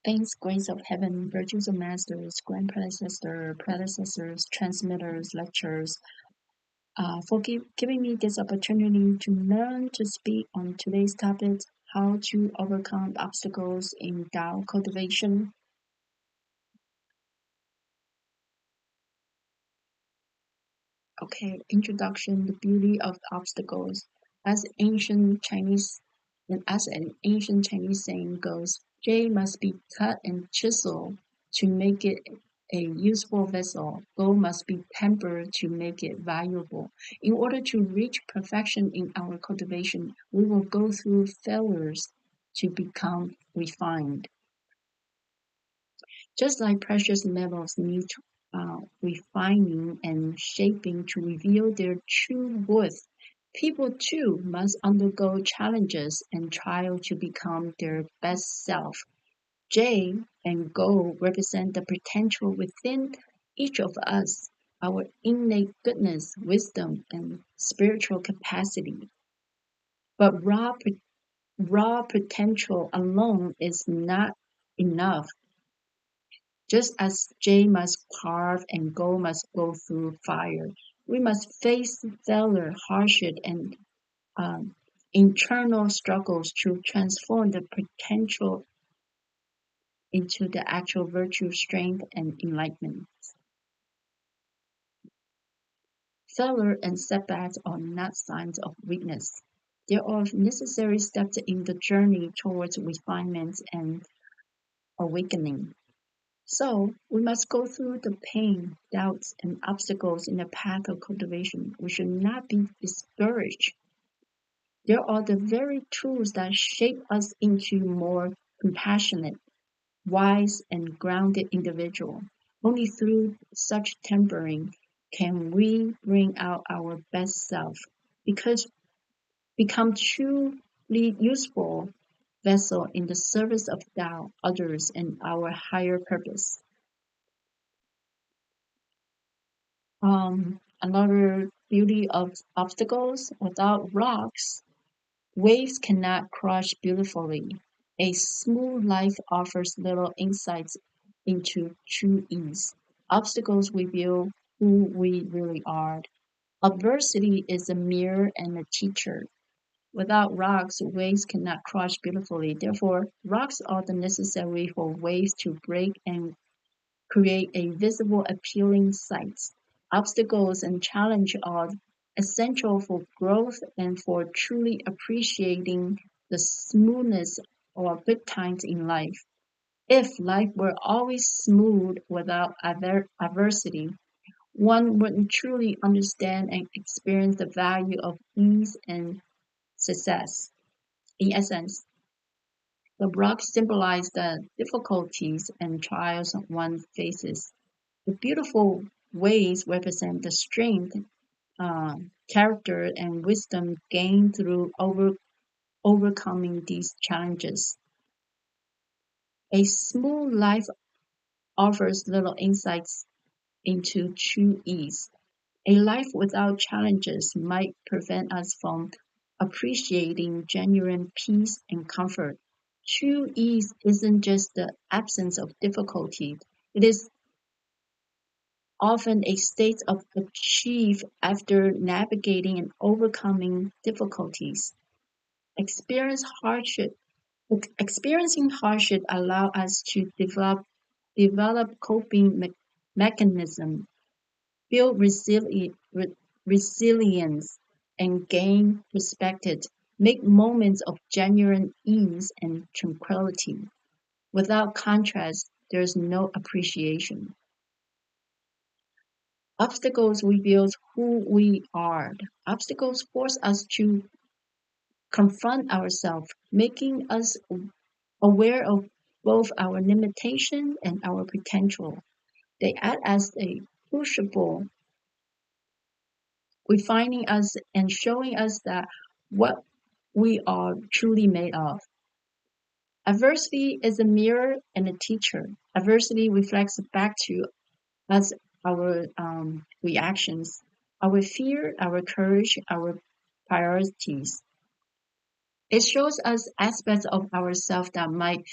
Thanks, grace of heaven, virtues of masters, grand predecessors, transmitters, lecturers, for giving me this opportunity to learn to speak on today's topic, how to overcome obstacles in Tao cultivation. Okay, introduction, the beauty of obstacles. As an ancient Chinese saying goes, Jade must be cut and chiseled to make it a useful vessel. Gold must be tempered to make it valuable. In order to reach perfection in our cultivation, we will go through failures to become refined. Just like precious metals need refining and shaping to reveal their true worth, people too must undergo challenges and trial to become their best self. Jade and gold represent the potential within each of us, our innate goodness, wisdom, and spiritual capacity. But raw potential alone is not enough. Just as jade must carve and gold must go through fire, we must face failure, hardship, and um, internal struggles to transform the potential into the actual virtue, strength, and enlightenment. Failure and setbacks are not signs of weakness. They are necessary steps in the journey towards refinement and awakening. So we must go through the pain, doubts, and obstacles in the path of cultivation. We should not be discouraged. There are the very tools that shape us into more compassionate, wise, and grounded individual. Only through such tempering can we bring out our best self, because become truly useful vessel in the service of Tao, others, and our higher purpose. Another beauty of obstacles: without rocks, waves cannot crush beautifully. A smooth life offers little insights into true ease. Obstacles reveal who we really are. Adversity is a mirror and a teacher. Without rocks, waves cannot crush beautifully. Therefore, rocks are the necessary for waves to break and create a visible, appealing sight. Obstacles and challenge are essential for growth and for truly appreciating the smoothness or good times in life. If life were always smooth without adversity, one wouldn't truly understand and experience the value of ease and success. In essence, the rocks symbolize the difficulties and trials one faces. The beautiful waves represent the strength, character, and wisdom gained through overcoming these challenges. A smooth life offers little insights into true ease. A life without challenges might prevent us from appreciating genuine peace and comfort. True ease isn't just the absence of difficulty, it is often a state of achieve after navigating and overcoming difficulties. Experience hardship, Experiencing hardship allow us to develop coping mechanism, build resilience, and gain perspective. Make moments of genuine ease and tranquility. Without contrast, there is no appreciation. Obstacles reveal who we are. Obstacles force us to confront ourselves, making us aware of both our limitation and our potential. They act as a crucible, refining us and showing us that what we are truly made of. Adversity is a mirror and a teacher. Adversity reflects back to us our reactions, our fear, our courage, our priorities. It shows us aspects of ourselves that might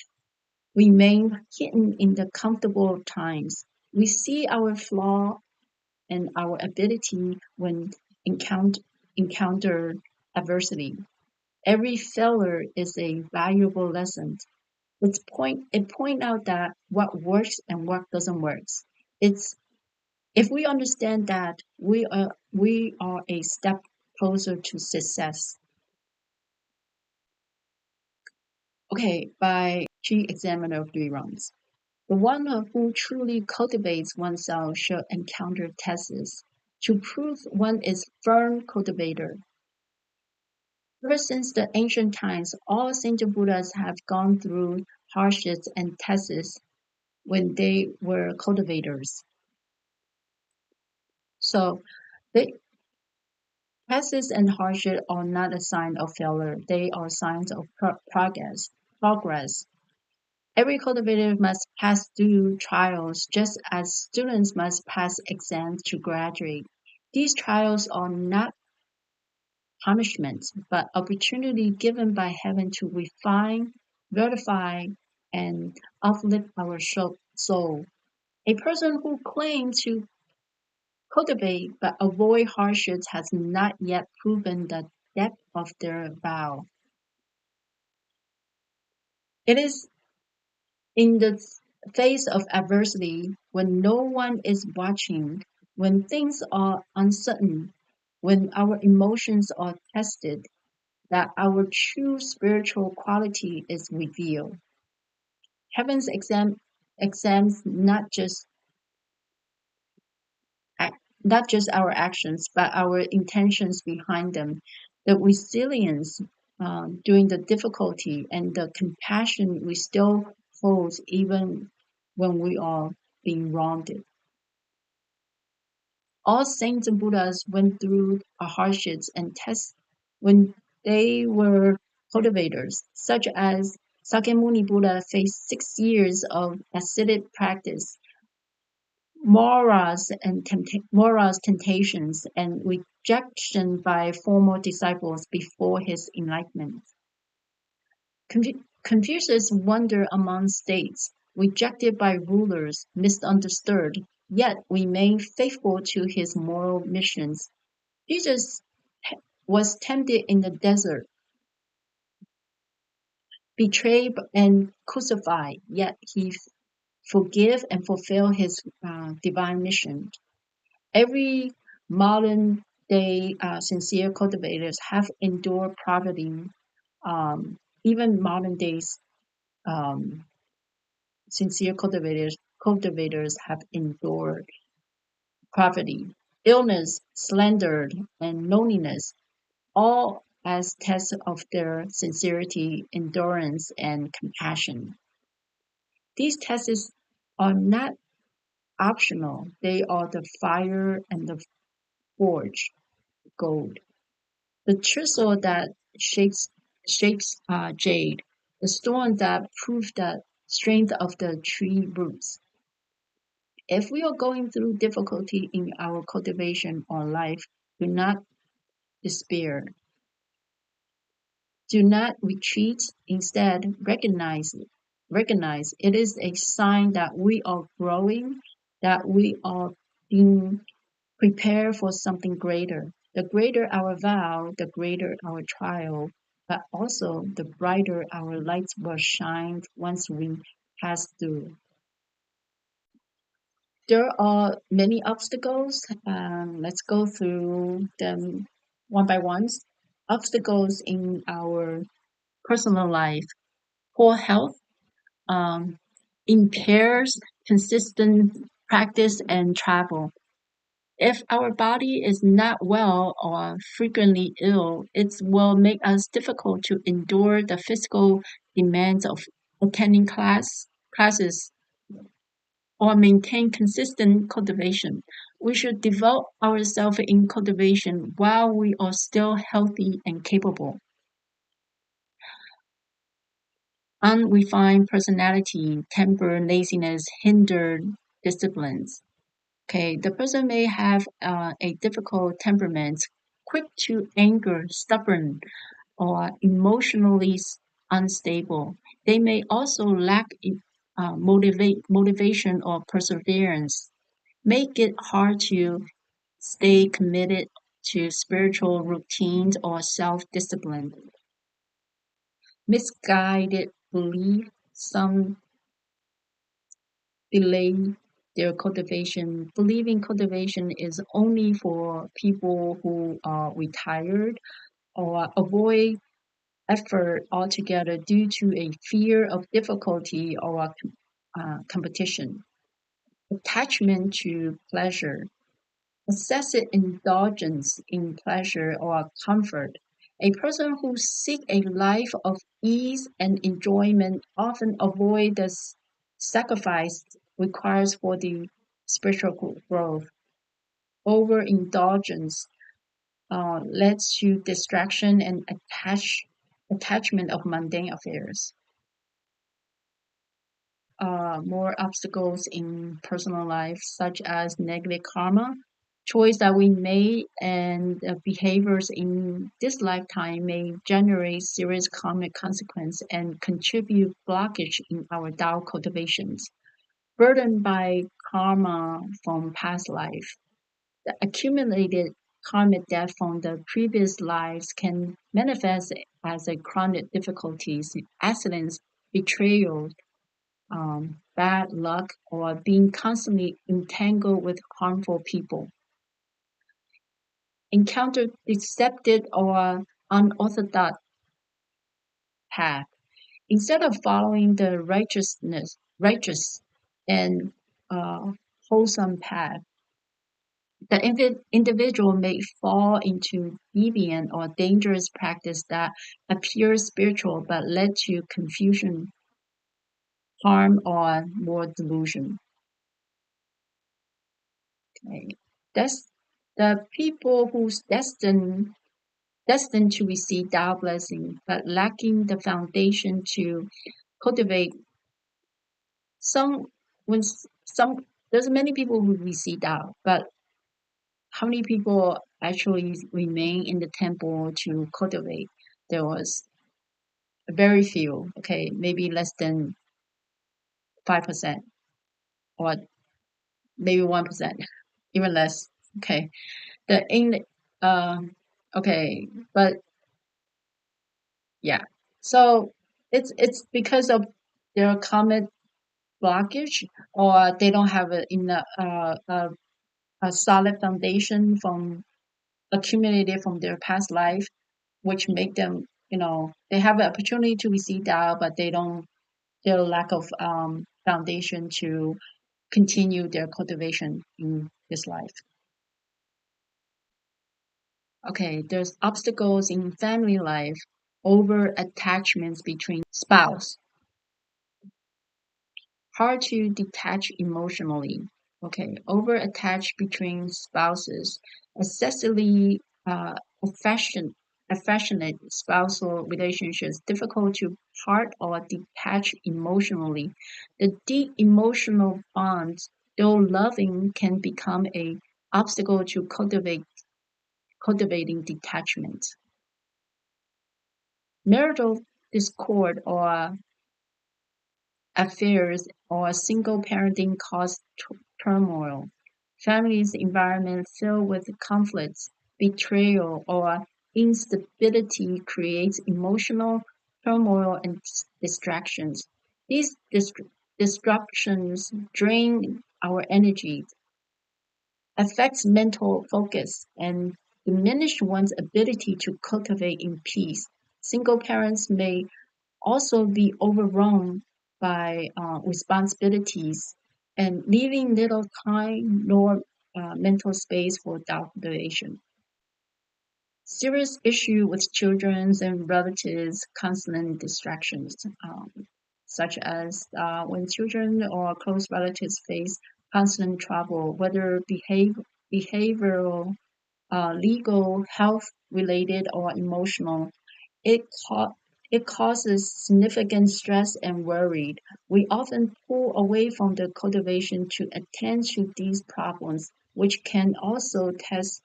remain hidden in the comfortable times. We see our flaw and our ability when encounter adversity. Every failure is a valuable lesson. It point out that what works and what doesn't work. It's if we understand that we are a step closer to success. Okay, by Chi Examiner of 3 rounds. The one who truly cultivates oneself should encounter tests to prove one is firm cultivator. Ever since the ancient times, all saint Buddhas have gone through hardships and tests when they were cultivators. So the tests and hardship are not a sign of failure; they are signs of progress. Progress. Every cultivator must pass through trials, just as students must pass exams to graduate. These trials are not punishments, but opportunity given by heaven to refine, verify, and uplift our soul. A person who claims to cultivate but avoid hardships has not yet proven the depth of their vow. It is in the face of adversity, when no one is watching, when things are uncertain, when our emotions are tested, that our true spiritual quality is revealed. Heaven's exams not just our actions, but our intentions behind them, the resilience during the difficulty, and the compassion we still hold even when we are being wronged. All saints and Buddhas went through hardships and tests when they were cultivators, such as Sakyamuni Buddha faced 6 years of ascetic practice, Mara's temptations, and rejection by former disciples before his enlightenment. Confucius wandered among states, rejected by rulers, misunderstood, yet remained faithful to his moral missions. Jesus was tempted in the desert, betrayed and crucified, yet he forgave and fulfilled his divine mission. Every modern day sincere cultivators have endured poverty. Even modern days um, sincere cultivators have endured poverty, illness, slander, and loneliness, all as tests of their sincerity, endurance, and compassion. These tests are not optional; they are the fire and the forge gold. The chisel that shapes jade, the stone that proves the strength of the tree roots. If we are going through difficulty in our cultivation or life, do not despair. Do not retreat. Instead, recognize it. Recognize it is a sign that we are growing, that we are being prepared for something greater. The greater our vow, the greater our trial, but also the brighter our lights will shine once we pass through. There are many obstacles. Let's go through them one by one. Obstacles in our personal life. Poor health impairs consistent practice and travel. If our body is not well or frequently ill, it will make us difficult to endure the physical demands of attending classes or maintain consistent cultivation. We should devote ourselves in cultivation while we are still healthy and capable. Unrefined personality, temper, laziness hinder disciplines. Okay, the person may have a difficult temperament, quick to anger, stubborn, or emotionally unstable. They may also lack motivation or perseverance, make it hard to stay committed to spiritual routines or self-discipline. Misguided belief, some delay their cultivation. Believing cultivation is only for people who are retired or avoid effort altogether due to a fear of difficulty or competition. Attachment to pleasure, excessive indulgence in pleasure or comfort. A person who seeks a life of ease and enjoyment often avoid the sacrifice required for the spiritual growth. Overindulgence leads to distraction and attachment of mundane affairs. More obstacles in personal life, such as negative karma, choice that we made, and behaviors in this lifetime may generate serious karmic consequence and contribute blockage in our Tao cultivations. Burdened by karma from past life, the accumulated karmic debt from the previous lives can manifest as a chronic difficulties, accidents, betrayal, bad luck, or being constantly entangled with harmful people. Encounter deceptive or unorthodox path. Instead of following the righteous and uh, wholesome path, the individual may fall into deviant or dangerous practice that appears spiritual but led to confusion, harm, or more delusion. Okay. That's the people who's destined to receive Tao blessing, but lacking the foundation to cultivate some when some there's many people who receive Tao, but how many people actually remain in the temple to cultivate? There was very few, okay, maybe less than 5% or maybe 1%, even less. Okay. The in okay, but yeah. So it's because of their common blockage, or they don't have a solid foundation from accumulated from their past life, which make them, they have the opportunity to receive Tao, but they don't, their lack of foundation to continue their cultivation in this life. Okay, there's obstacles in family life, over attachments between spouse, hard to detach emotionally. Okay, over attached between spouses, excessively affectionate spousal relationships, difficult to part or detach emotionally. The deep emotional bonds, though loving, can become a obstacle to cultivating detachment. Marital discord or affairs or single parenting cause turmoil. Families' environment filled with conflicts, betrayal, or instability creates emotional turmoil and distractions. These disruptions drain our energy, affects mental focus, and diminish one's ability to cultivate in peace. Single parents may also be overwhelmed by responsibilities and leaving little time nor mental space for cultivation. Serious issue with children and relatives, constant distractions, such as when children or close relatives face constant trouble, whether behavioral, legal, health related, or emotional, it, it causes significant stress and worry. We often pull away from the cultivation to attend to these problems, which can also test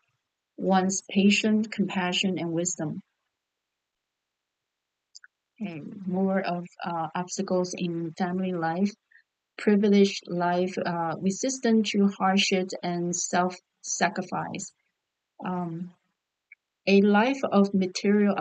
one's patience, compassion, and wisdom. And more of obstacles in family life. privileged life, resistant to hardship and self-sacrifice. A life of material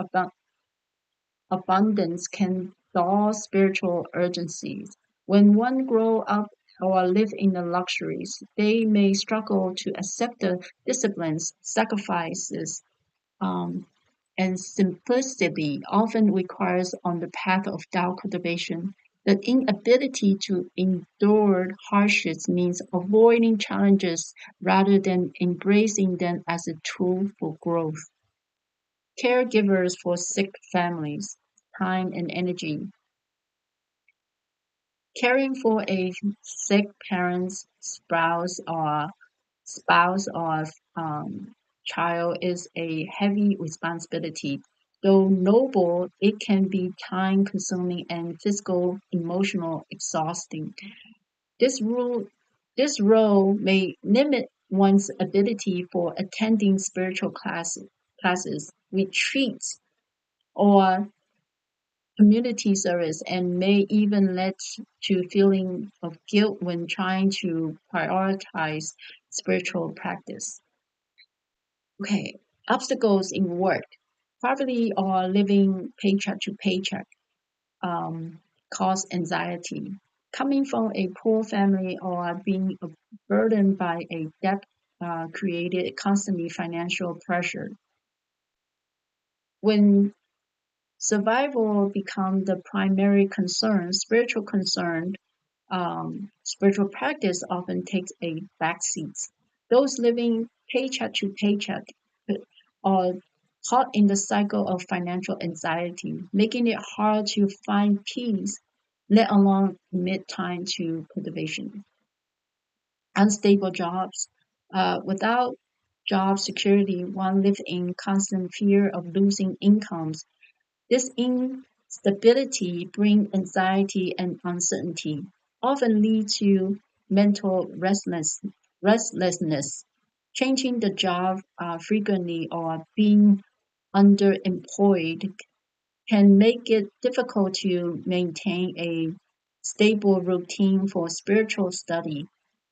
abundance can dull spiritual urgencies. When one grow up or live in the luxuries, they may struggle to accept the disciplines, sacrifices, um, and simplicity often requires on the path of Tao cultivation. The inability to endure hardships means avoiding challenges rather than embracing them as a tool for growth. Caregivers for sick families, time and energy. Caring for a sick parent's spouse or child is a heavy responsibility. Though noble, it can be time consuming and physical, emotional exhausting. This rule this role may limit one's ability for attending spiritual classes, retreats, or community service and may even lead to feeling of guilt when trying to prioritize spiritual practice. Okay, obstacles in work, poverty or living paycheck to paycheck cause anxiety. Coming from a poor family or being burdened by a debt created constantly financial pressure. When survival becomes the primary concern, spiritual practice often takes a backseat. Those living paycheck to paycheck are caught in the cycle of financial anxiety, making it hard to find peace, let alone commit time to cultivation. Unstable jobs. Without job security, one lives in constant fear of losing incomes. This instability brings anxiety and uncertainty, often lead to mental restlessness. Changing the job frequently or being underemployed can make it difficult to maintain a stable routine for spiritual study.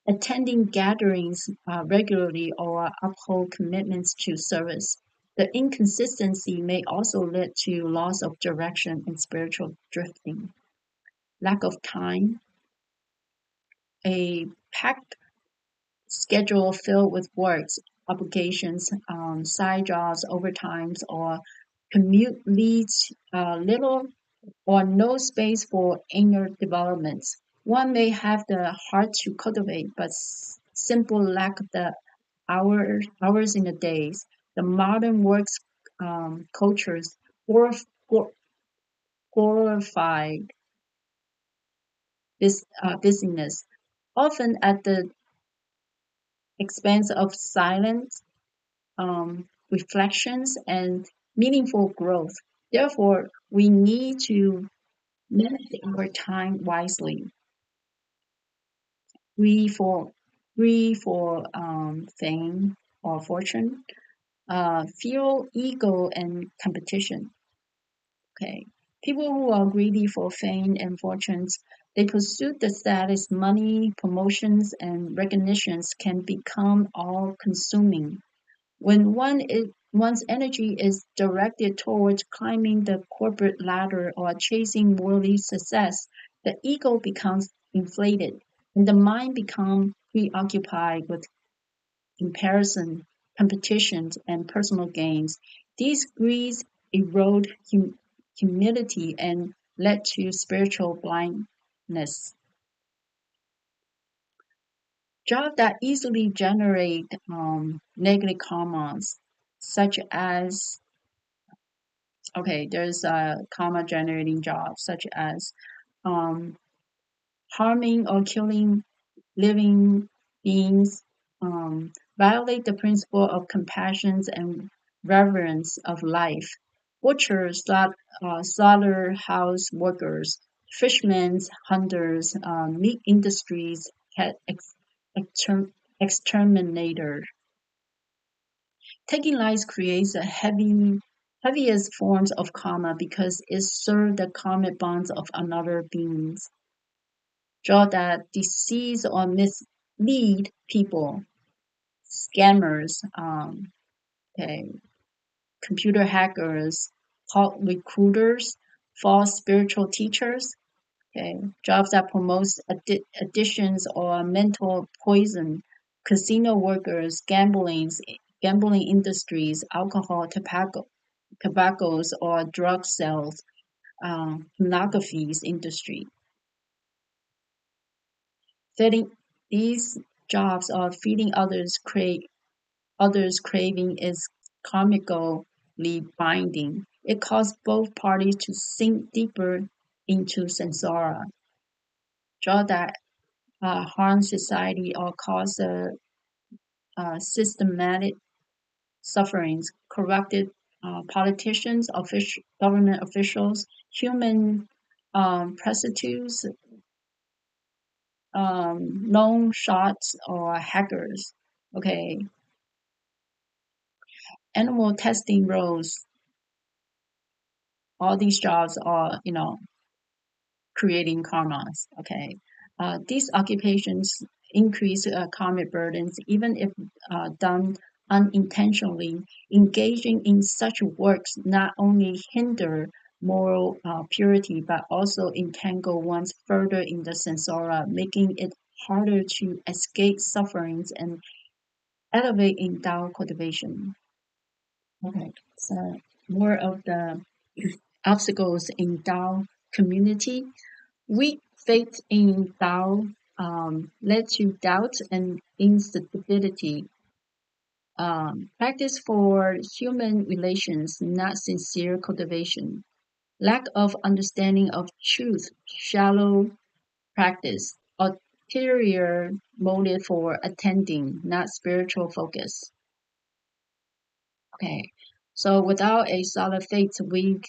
Attending gatherings regularly or uphold commitments to service. The inconsistency may also lead to loss of direction and spiritual drifting. Lack of time, a packed schedule filled with works, obligations, side jobs, overtimes, or commute leads little or no space for inner developments. One may have the heart to cultivate, but simple lack the hours in the days. The modern works cultures glorify this busyness, often at the expense of silence, reflections, and meaningful growth. Therefore, we need to manage our time wisely. Greed for fame or fortune, fuel ego and competition. Okay, people who are greedy for fame and fortunes, they pursue the status, money, promotions, and recognitions can become all-consuming. When one's energy is directed towards climbing the corporate ladder or chasing worldly success, the ego becomes inflated and the mind becomes preoccupied with comparison, competitions, and personal gains. These greeds erode humility and lead to spiritual blindness. Jobs that easily generate negative karmas, such as there's a karma generating jobs such as um, harming or killing living beings, violate the principle of compassion and reverence of life. Butchers, slaughterhouse workers, fishermen, hunters, meat industries, exterminator. Taking lives creates the heaviest forms of karma because it serves the karmic bonds of another beings. jobs that deceive or mislead people, scammers, okay, computer hackers, cult recruiters, false spiritual teachers, okay, jobs that promote addictions or mental poison, casino workers, gambling industries, alcohol, tobaccos or drug sales, pornography industry. Feeding these jobs or feeding others craving is karmically binding. It causes both parties to sink deeper into samsara. Jobs that harm society or cause systematic sufferings, corrupted politicians, government officials, human prostitutes, loan shots or hackers. Okay, animal testing roles. All these jobs are, creating karmas. Okay, these occupations increase karmic burdens even if done unintentionally. Engaging in such works not only hinder moral purity but also entangle one's further in the samsara, making it harder to escape sufferings and elevate in Tao cultivation. Okay, so more of the obstacles in Tao community. Weak faith in Tao led to doubt and instability. Practice for human relations, not sincere cultivation. Lack of understanding of truth, shallow practice. Ulterior motive for attending, not spiritual focus. Okay, so without a solid faith, we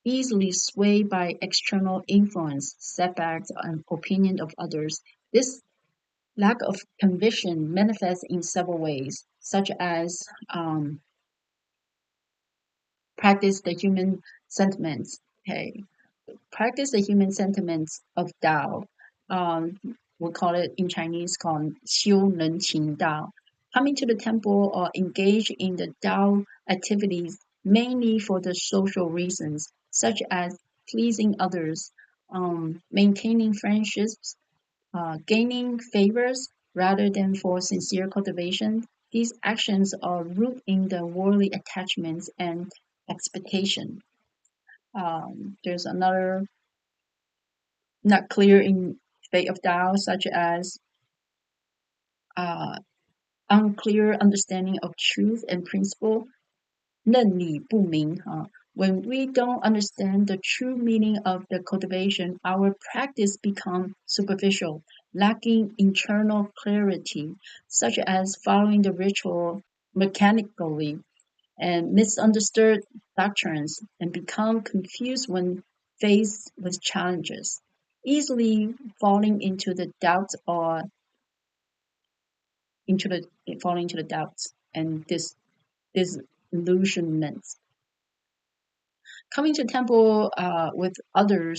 easily swayed by external influence, setbacks, and opinion of others. This lack of conviction manifests in several ways, such as practice the human sentiments. Okay, practice the human sentiments of Tao. Um, we call it in Chinese called 修人情道. Coming to the temple or engage in the Tao activities mainly for the social reasons, such as pleasing others, maintaining friendships, gaining favors rather than for sincere cultivation. These actions are rooted in the worldly attachments and expectation. There's another not clear in fate of Tao, such as uh, unclear understanding of truth and principle, 认理不明. When we don't understand the true meaning of the cultivation, our practice becomes superficial, lacking internal clarity, such as following the ritual mechanically and misunderstood doctrines and become confused when faced with challenges, easily falling into the doubts or falling into the doubts and disillusionments. Coming to temple with other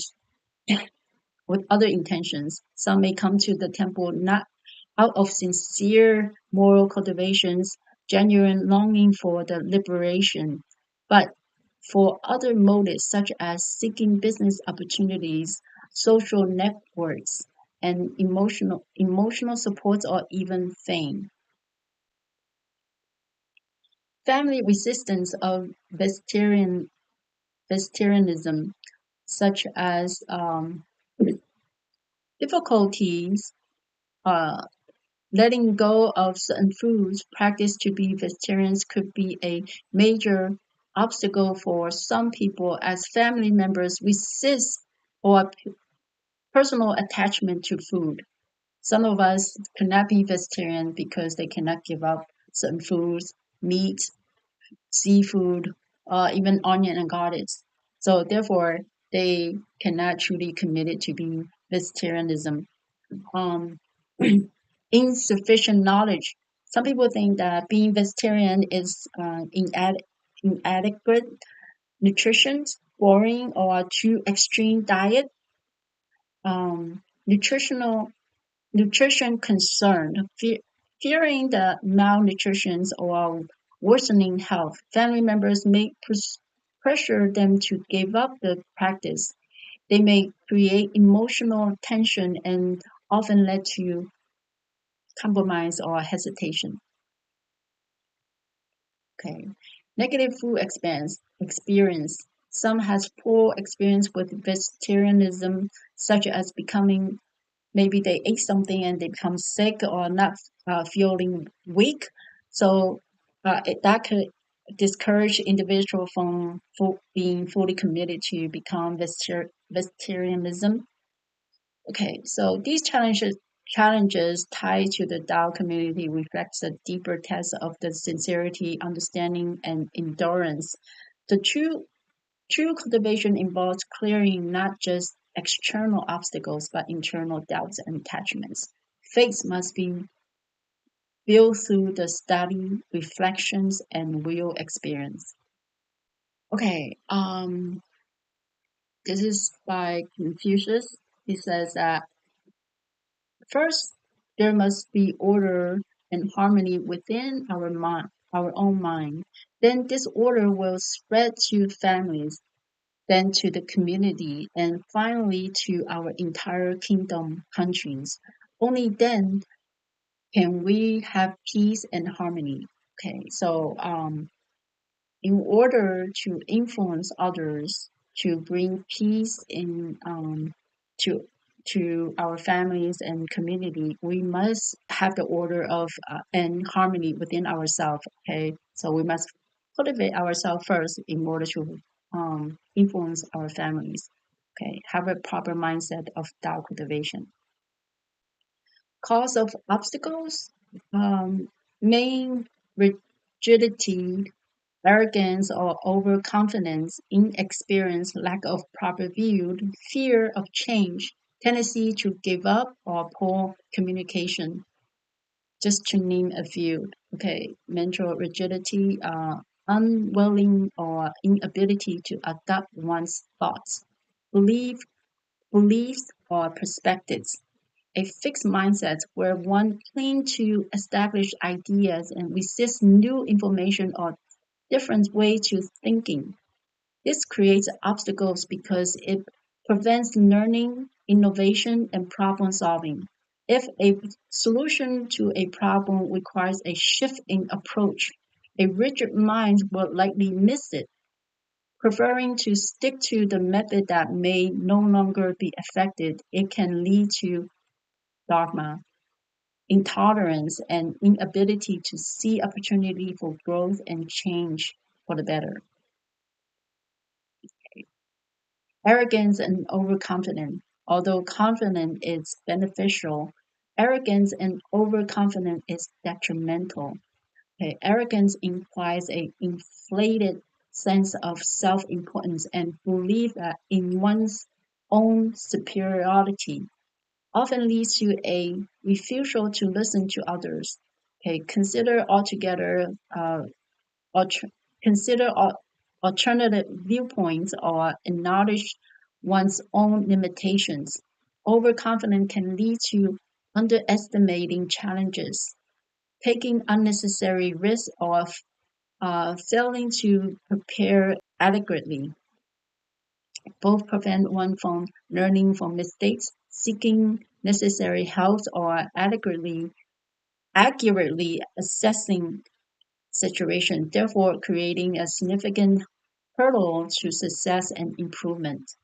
intentions. Some may come to the temple not out of sincere moral cultivations, genuine longing for the liberation, but for other motives such as seeking business opportunities, social networks, and emotional support or even fame. Family resistance of vegetarianism, such as difficulties letting go of certain foods practiced to be vegetarians could be a major obstacle for some people as family members resist or personal attachment to food. Some of us cannot be vegetarian because they cannot give up certain foods, meat, seafood, even onion and garlic. So therefore, they cannot truly commit it to being vegetarianism. Um, insufficient knowledge. Some people think that being vegetarian is inadequate nutrition, boring, or too extreme diet. nutrition concern, fearing the malnutrition or worsening health. Family members may pressure them to give up the practice. They may create emotional tension and often lead to compromise or hesitation. Okay. Negative food experience. Some has poor experience with vegetarianism, such as becoming maybe they ate something and they become sick or not feeling weak. So that could discourage individual from being fully committed to become vegetarianism. Okay, so these challenges tied to the Tao community reflects a deeper test of the sincerity, understanding, and endurance. The true cultivation involves clearing not just external obstacles but internal doubts and attachments. Faith must be built through the study, reflections, and real experience. Okay, this is by Confucius. He says that first, there must be order and harmony within our own mind. Then this order will spread to families, then to the community, and finally to our entire kingdom countries. Only then can we have peace and harmony. Okay, so in order to influence others to bring peace in to our families and community, we must have the order of and harmony within ourselves. Okay, so we must cultivate ourselves first in order to influence our families. Okay, have a proper mindset of Tao cultivation. Cause of obstacles, main rigidity, arrogance or overconfidence, inexperience, lack of proper view, fear of change, tendency to give up, or poor communication, just to name a few. Okay, mental rigidity, unwilling or inability to adapt one's thoughts, belief, beliefs or perspectives. A fixed mindset where one clings to established ideas and resists new information or different way to thinking. This creates obstacles because it prevents learning, innovation, and problem solving. If a solution to a problem requires a shift in approach, a rigid mind will likely miss it, preferring to stick to the method that may no longer be effective. It can lead to dogma, intolerance, and inability to see opportunity for growth and change for the better. Arrogance and overconfidence. Although confidence is beneficial, arrogance and overconfidence is detrimental. Okay, arrogance implies a inflated sense of self-importance and belief that in one's own superiority, often leads to a refusal to listen to others. Okay, alter, consider alternative viewpoints or acknowledge one's own limitations. Overconfidence can lead to underestimating challenges, taking unnecessary risks, or failing to prepare adequately. Both prevent one from learning from mistakes, seeking necessary help, or accurately assessing situation, therefore creating a significant hurdle to success and improvement.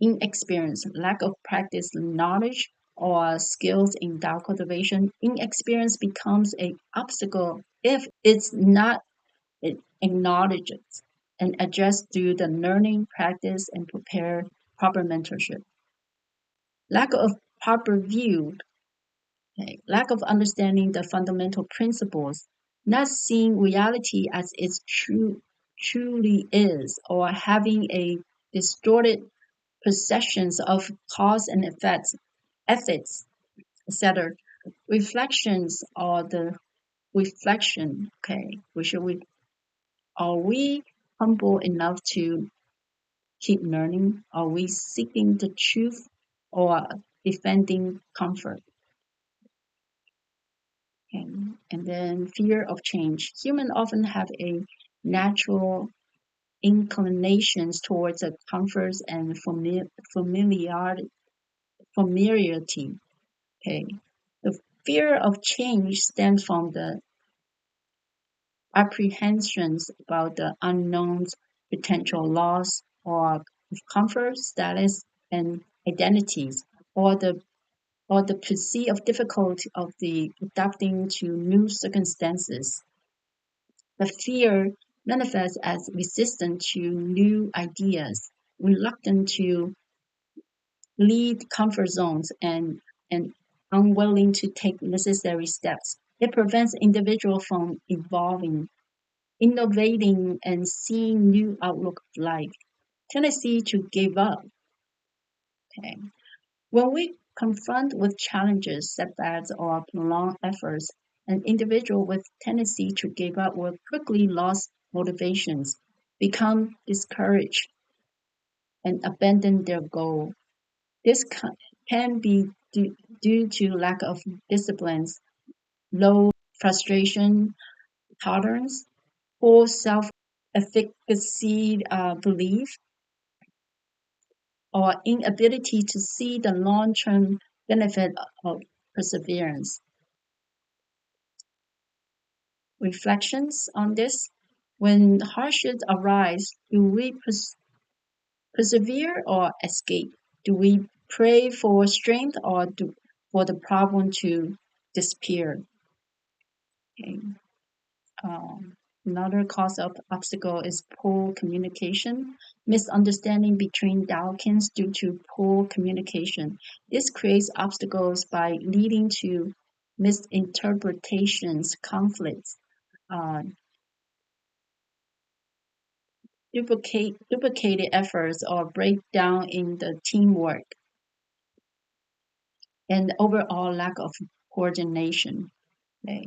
Inexperience, lack of practice, knowledge, or skills in Tao cultivation, inexperience becomes an obstacle if it's not acknowledged and addressed through the learning, practice, and prepare proper mentorship. Lack of proper view, okay, lack of understanding the fundamental principles, not seeing reality as it truly is, or having a distorted perceptions of cause and effects, ethics, etc. Reflections or the reflection. Okay, are we humble enough to keep learning? Are we seeking the truth, or defending comfort. Okay. And then fear of change. Humans often have a natural inclinations towards a comfort and familiarity. Okay. The fear of change stems from the apprehensions about the unknown's potential loss or comfort, status, and identities, or the perceived difficulty of the adapting to new circumstances. The fear manifests as resistance to new ideas, reluctant to leave comfort zones, and unwilling to take necessary steps. It prevents individuals from evolving, innovating, and seeing new outlook of life. Tendency to give up. Okay. When we confront with challenges, setbacks, or prolonged efforts, an individual with tendency to give up will quickly lose motivations, become discouraged, and abandon their goal. This can be due to lack of disciplines, low frustration tolerance, poor self-efficacy belief, or inability to see the long-term benefit of perseverance. Reflections on this. When hardships arise, do we persevere or escape? Do we pray for strength or for the problem to disappear? Okay. Another cause of obstacle is poor communication. Misunderstanding between Daokins due to poor communication. This creates obstacles by leading to misinterpretations, conflicts, uh, duplicated efforts, or breakdown in the teamwork, and overall lack of coordination. Okay.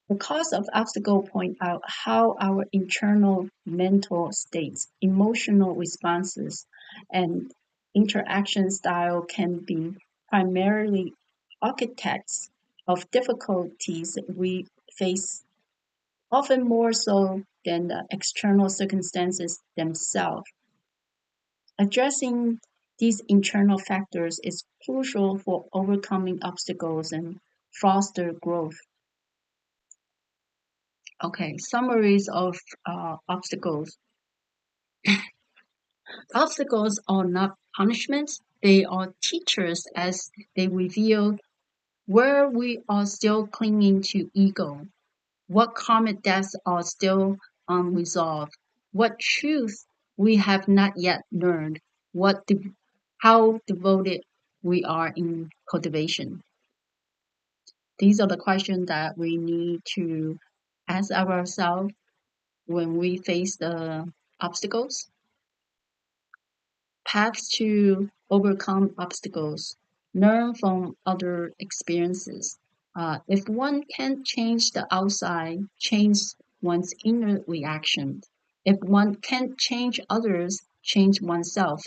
The cause of obstacle point out how our internal mental states, emotional responses, and interaction style can be primarily architects of difficulties we face, often more so than the external circumstances themselves. Addressing these internal factors is crucial for overcoming obstacles and foster growth. Okay, summaries of obstacles. Obstacles are not punishments, they are teachers as they reveal where we are still clinging to ego, what karmic debts are still unresolved, what truth we have not yet learned, how devoted we are in cultivation. These are the questions that we need to ask ourselves when we face the obstacles. Paths to overcome obstacles. Learn from other experiences. If one can't change the outside, change one's inner reaction. If one can't change others, change oneself.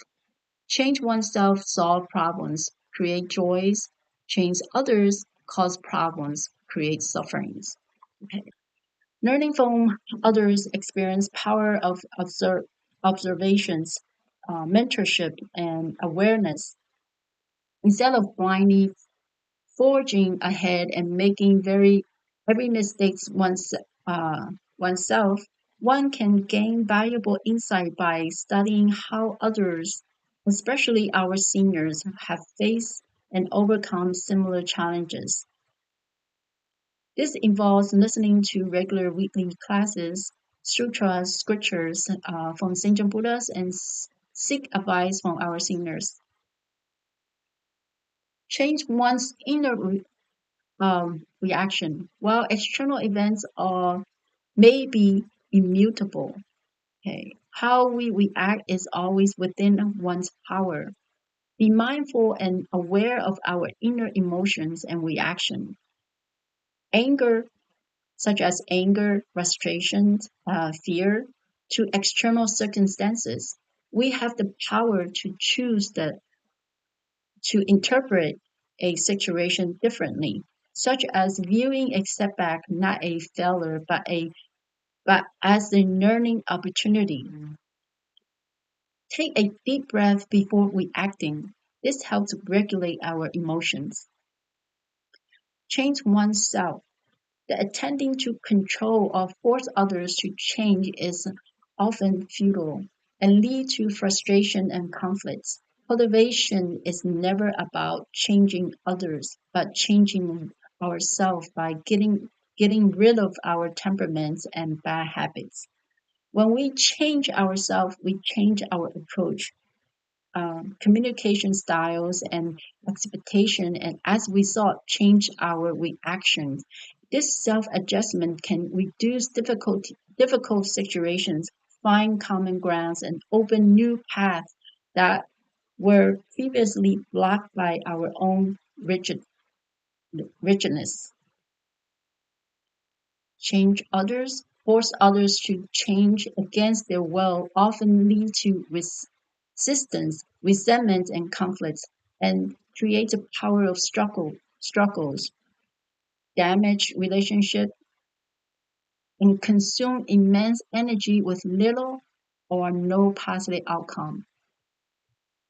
Change oneself, solve problems, create joys. Change others, cause problems, create sufferings. Okay. Learning from others' experience, power of observations, mentorship, and awareness. Instead of blindly forging ahead and making every mistakes oneself, one can gain valuable insight by studying how others, especially our seniors, have faced and overcome similar challenges. This involves listening to regular weekly classes, sutras, scriptures from Senjon Buddhas, and seek advice from our seniors. Change one's inner reaction. While external events may be immutable, okay, how we react is always within one's power. Be mindful and aware of our inner emotions and reaction. Anger, such as anger, frustration, fear, to external circumstances. We have the power to choose the to interpret a situation differently, such as viewing a setback not a failure but as a learning opportunity. Take a deep breath before reacting. This helps regulate our emotions. Change oneself. The attempting to control or force others to change is often futile and lead to frustration and conflicts. Cultivation is never about changing others, but changing ourselves by getting rid of our temperaments and bad habits. When we change ourselves, we change our approach, communication styles, and expectation, and as a result, change our reactions. This self-adjustment can reduce difficult situations, find common grounds, and open new paths that were previously blocked by our own rigidness. Force others to change against their will often lead to resistance, resentment, and conflicts, and create a power of struggles, damage relationships, and consume immense energy with little or no positive outcome.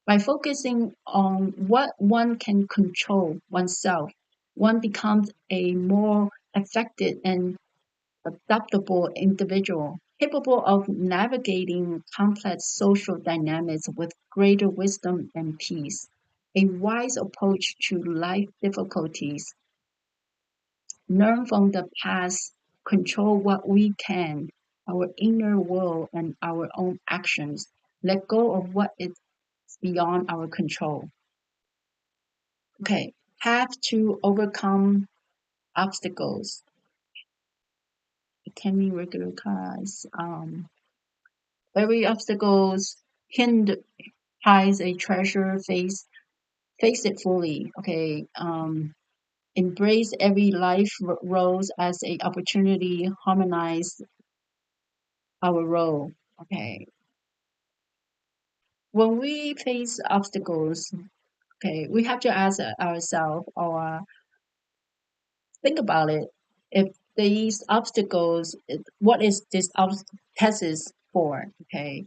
By focusing on what one can control oneself, one becomes a more effective and adaptable individual, capable of navigating complex social dynamics with greater wisdom and peace. A wise approach to life difficulties. Learn from the past, control what we can, our inner world and our own actions. Let go of what is beyond our control. Okay, have to overcome obstacles. It can be regular cause. Every obstacles hind hides a treasure. Face it fully. Okay. Embrace every life roles as a opportunity. Harmonize our role. Okay. When we face obstacles, okay, we have to ask ourselves or think about it. If these obstacles, what is this test is for? Okay,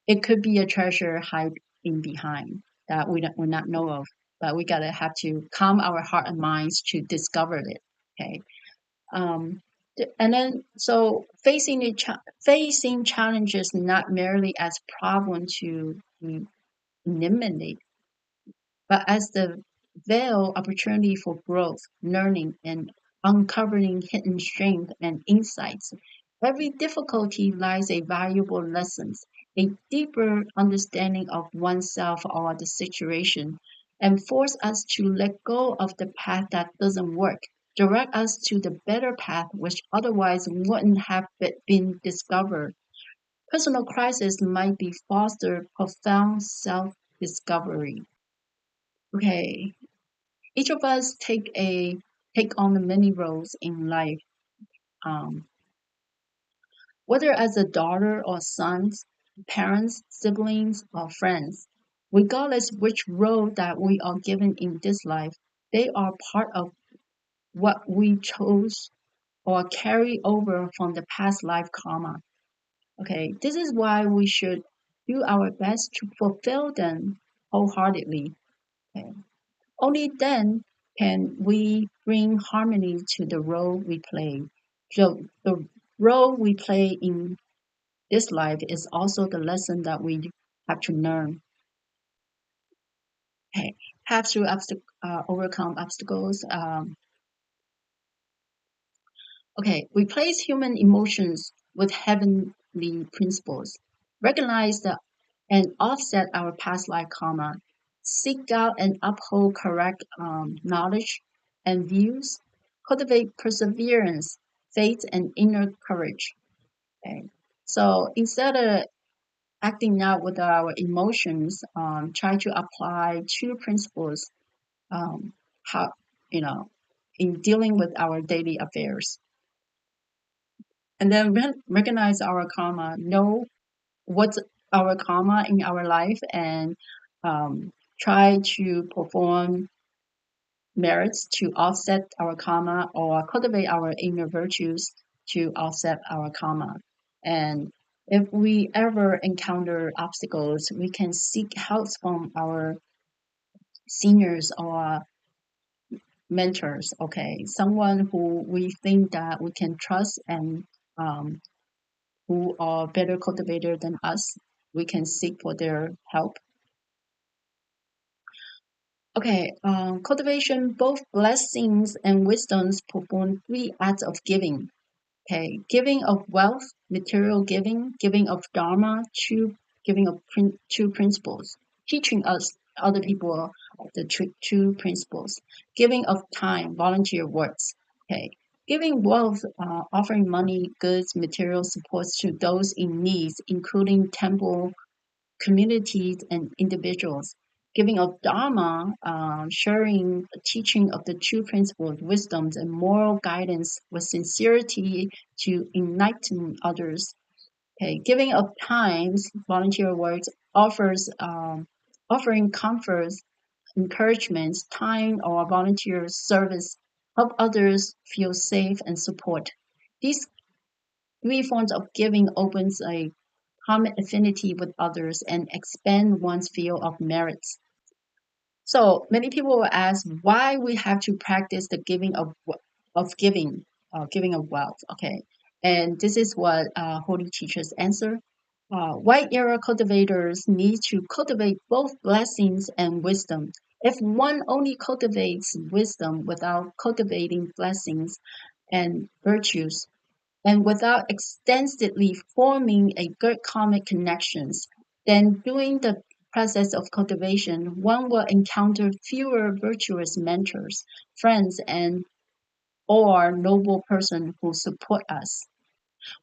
it could be a treasure hiding behind that we not know of, but we gotta have to calm our heart and minds to discover it. Okay, um, and then so facing challenges not merely as problem to eliminate, but as the veil opportunity for growth, learning, and uncovering hidden strength and insights. Every difficulty lies a valuable lesson, a deeper understanding of oneself or the situation, and force us to let go of the path that doesn't work, direct us to the better path which otherwise wouldn't have been discovered. Personal crisis might be foster profound self-discovery. Okay, each of us take on the many roles in life, um, whether as a daughter or sons, parents, siblings, or friends. Regardless which role that we are given in this life, they are part of what we chose or carry over from the past life karma. Okay, this is why we should do our best to fulfill them wholeheartedly. Okay. Only then can we bring harmony to the role we play. So the role we play in this life is also the lesson that we have to learn. Okay, have to overcome obstacles. Okay, replace human emotions with heavenly principles. Recognize and offset our past life karma. Seek out and uphold correct knowledge and views. Cultivate perseverance, faith, and inner courage. Okay, so instead of acting out with our emotions, try to apply two principles. How you know in dealing with our daily affairs. And then recognize our karma, know what's our karma in our life, and try to perform merits to offset our karma or cultivate our inner virtues to offset our karma. And if we ever encounter obstacles, we can seek help from our seniors or mentors, okay? Someone who we think that we can trust and who are better cultivator than us. We can seek for their help. Okay, cultivation, both blessings and wisdoms perform 3 acts of giving. Okay, giving of wealth, material giving, giving of dharma, giving of true principles, teaching us other people the true principles, giving of time, volunteer works. Okay, giving wealth, offering money, goods, material supports to those in need, including temple communities and individuals. Giving of Dharma, sharing, teaching of the true principles, wisdoms, and moral guidance with sincerity to enlighten others. Okay, giving of times, volunteer works offering comforts, encouragements, time or volunteer service, help others feel safe and support. These 3 forms of giving opens a common affinity with others and expand one's field of merits. So many people will ask why we have to practice the giving of giving of wealth. Okay, and this is what holy teachers answer. White era cultivators need to cultivate both blessings and wisdom. If one only cultivates wisdom without cultivating blessings and virtues, and without extensively forming a good karmic connections, then during the process of cultivation, one will encounter fewer virtuous mentors, friends, and or noble person who support us.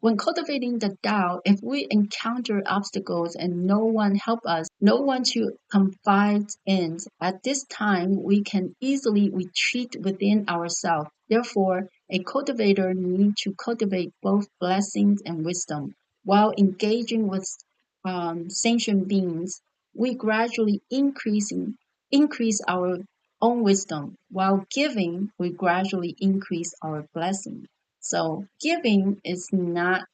When cultivating the Tao, if we encounter obstacles and no one help us, no one to confide in, at this time we can easily retreat within ourselves. Therefore, a cultivator needs to cultivate both blessings and wisdom. While engaging with sentient beings, we gradually increase our own wisdom. While giving, we gradually increase our blessing. So giving is not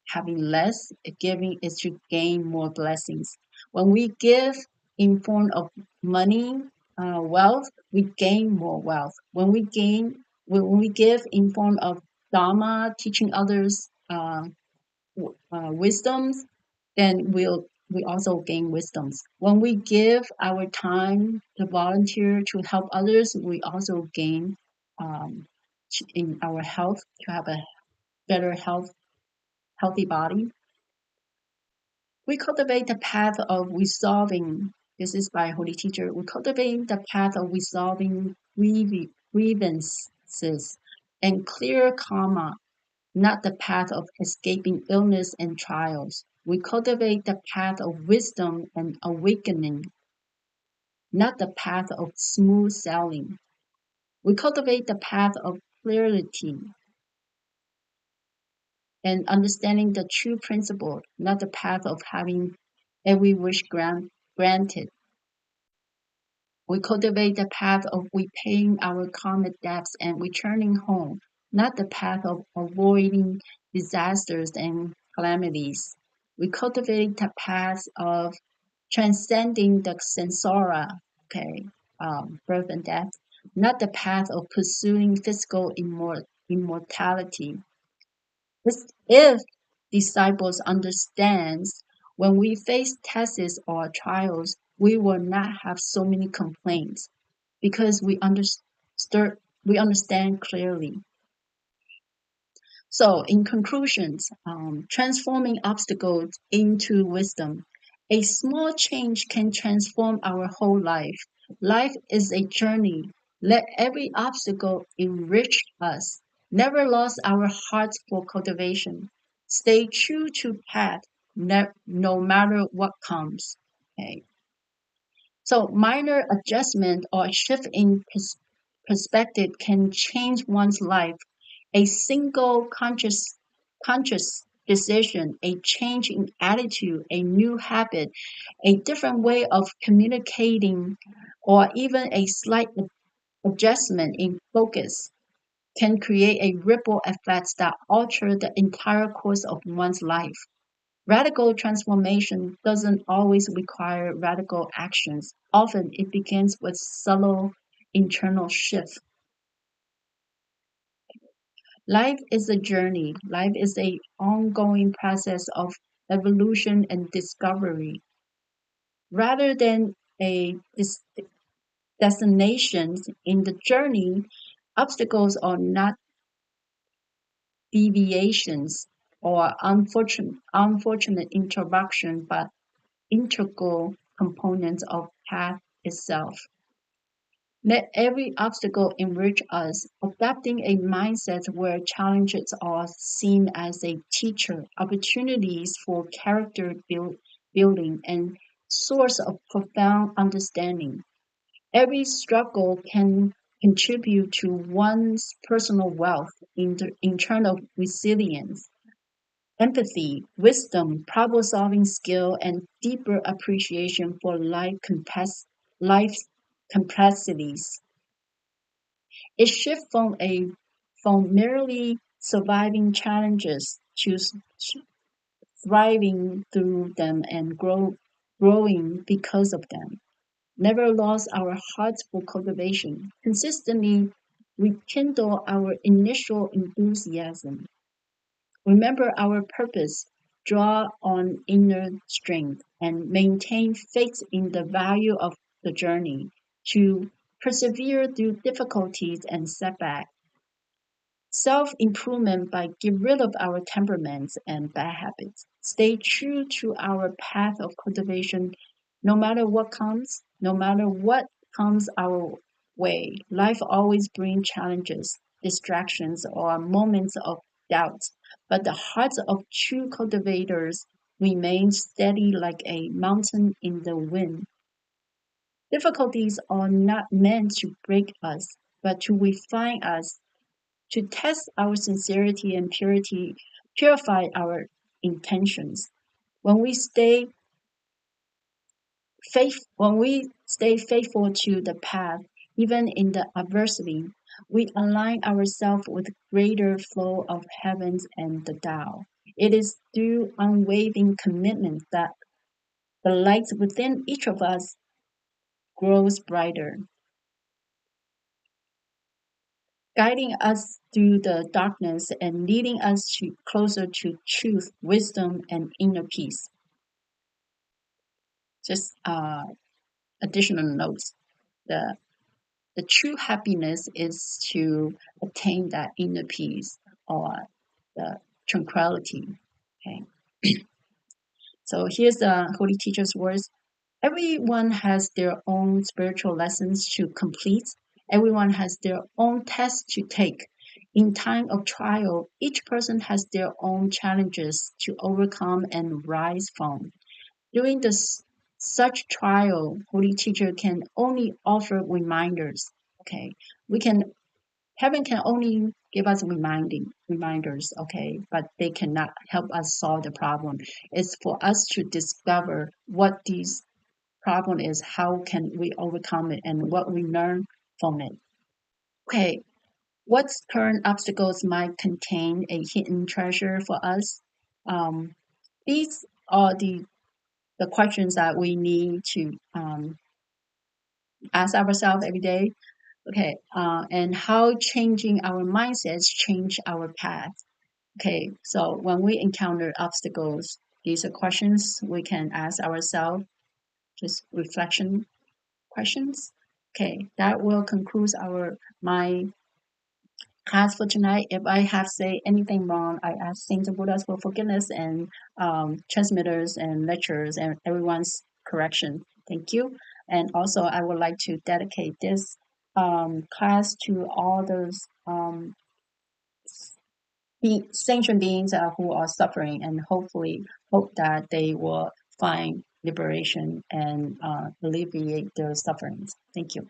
having less, giving is to gain more blessings. When we give in form of money, wealth, we gain more wealth. When we give in form of dharma, teaching others wisdoms, then we also gain wisdoms. When we give our time to volunteer to help others, we also gain in our health to have a better healthy body. We cultivate the path of resolving. This is by Holy Teacher. We cultivate the path of resolving grievances and clear karma, not the path of escaping illness and trials. We cultivate the path of wisdom and awakening, not the path of smooth sailing. We cultivate the path of clarity and understanding the true principle, not the path of having every wish granted. We cultivate the path of repaying our karmic debts and returning home, not the path of avoiding disasters and calamities. We cultivate the path of transcending the samsara, okay, birth and death, not the path of pursuing physical immortality. If disciples understands when we face tests or trials, we will not have so many complaints because we understand clearly. So, in conclusions, transforming obstacles into wisdom. A small change can transform our whole life. Life is a journey. Let every obstacle enrich us. Never lose our hearts for cultivation. Stay true to path, no matter what comes. Okay. So minor adjustment or shift in perspective can change one's life. A single conscious decision, a change in attitude, a new habit, a different way of communicating, or even a slight adjustment in focus can create a ripple effect that alter the entire course of one's life. Radical transformation doesn't always require radical actions. Often it begins with subtle internal shift. Life is a journey. Life is an ongoing process of evolution and discovery. Rather than a destination in the journey, obstacles are not deviations or unfortunate interruption, but integral components of path itself. Let every obstacle enrich us, adopting a mindset where challenges are seen as a teacher, opportunities for character building, and source of profound understanding. Every struggle can contribute to one's personal wealth, internal resilience, empathy, wisdom, problem-solving skill, and deeper appreciation for life's complexities. It shifts from merely surviving challenges to thriving through them and growing because of them. Never lost our hearts for cultivation. Consistently rekindle our initial enthusiasm. Remember our purpose, draw on inner strength, and maintain faith in the value of the journey to persevere through difficulties and setbacks. Self-improvement by get rid of our temperaments and bad habits. Stay true to our path of cultivation no matter what comes, no matter what comes our way. Life always brings challenges, distractions, or moments of doubt, but the hearts of true cultivators remain steady like a mountain in the wind. Difficulties are not meant to break us, but to refine us, to test our sincerity and purify our intentions. When we stay when we stay faithful to the path, even in the adversity, we align ourselves with greater flow of heavens and the Tao. It is through unwavering commitment that the light within each of us grows brighter, guiding us through the darkness and leading us closer to truth, wisdom, and inner peace. Just additional notes. The the true happiness is to attain that inner peace or the tranquility. Okay. So here's the Holy Teacher's words. Everyone has their own spiritual lessons to complete. Everyone has their own tests to take. In time of trial, each person has their own challenges to overcome and rise from. During such trial, Holy Teacher can only offer reminders. Okay, we can heaven can only give us reminders. Okay, but they cannot help us solve the problem. It's for us to discover what these problem is, how can we overcome it, and what we learn from it. Okay, what current obstacles might contain a hidden treasure for us? These are the questions that we need to ask ourselves every day. Okay, and how changing our mindsets change our path. Okay, so when we encounter obstacles, these are questions we can ask ourselves, just reflection questions. Okay, that will conclude my class for tonight. If I have said anything wrong, I ask Saint Buddhas for forgiveness and transmitters and lecturers and everyone's correction. Thank you. And also, I would like to dedicate this class to all those sentient beings who are suffering, and hopefully hope that they will find liberation and alleviate their sufferings. Thank you.